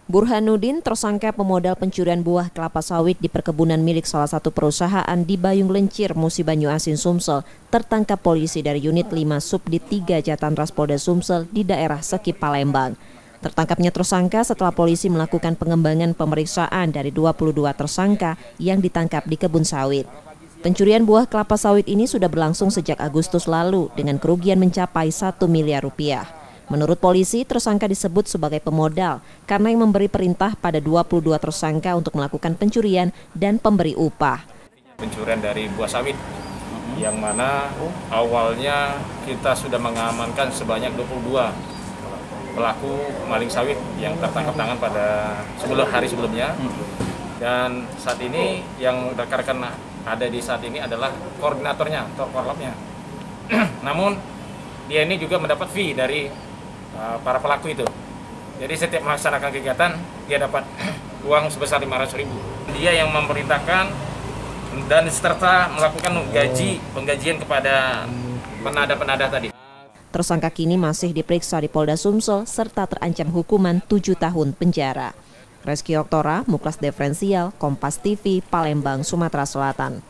Burhanuddin, tersangka pemodal pencurian buah kelapa sawit di perkebunan milik salah satu perusahaan di Bayung Lencir, Musi Banyu Asin, Sumsel, tertangkap polisi dari Unit 5 Subdit 3 Jatanras Polda Sumsel di daerah Seki, Palembang. Tertangkapnya tersangka setelah polisi melakukan pengembangan pemeriksaan dari 22 tersangka yang ditangkap di kebun sawit. Pencurian buah kelapa sawit ini sudah berlangsung sejak Agustus lalu dengan kerugian mencapai 1 miliar rupiah. Menurut polisi, tersangka disebut sebagai pemodal karena yang memberi perintah pada 22 tersangka untuk melakukan pencurian dan pemberi upah. Pencurian dari buah sawit, yang mana awalnya kita sudah mengamankan sebanyak 22 pelaku maling sawit yang tertangkap tangan pada hari sebelumnya. Dan saat ini yang rekan-rekan ada di saat ini adalah koordinatornya atau korlapnya. Namun dia ini juga mendapat fee dari para pelaku itu. Jadi setiap melaksanakan kegiatan dia dapat uang sebesar 500.000. Dia yang memerintahkan dan serta melakukan penggajian kepada penadah-penadah tadi. Tersangka kini masih diperiksa di Polda Sumsel serta terancam hukuman 7 tahun penjara. Reski Oktora, Muklas Diferensial, Kompas TV, Palembang, Sumatera Selatan.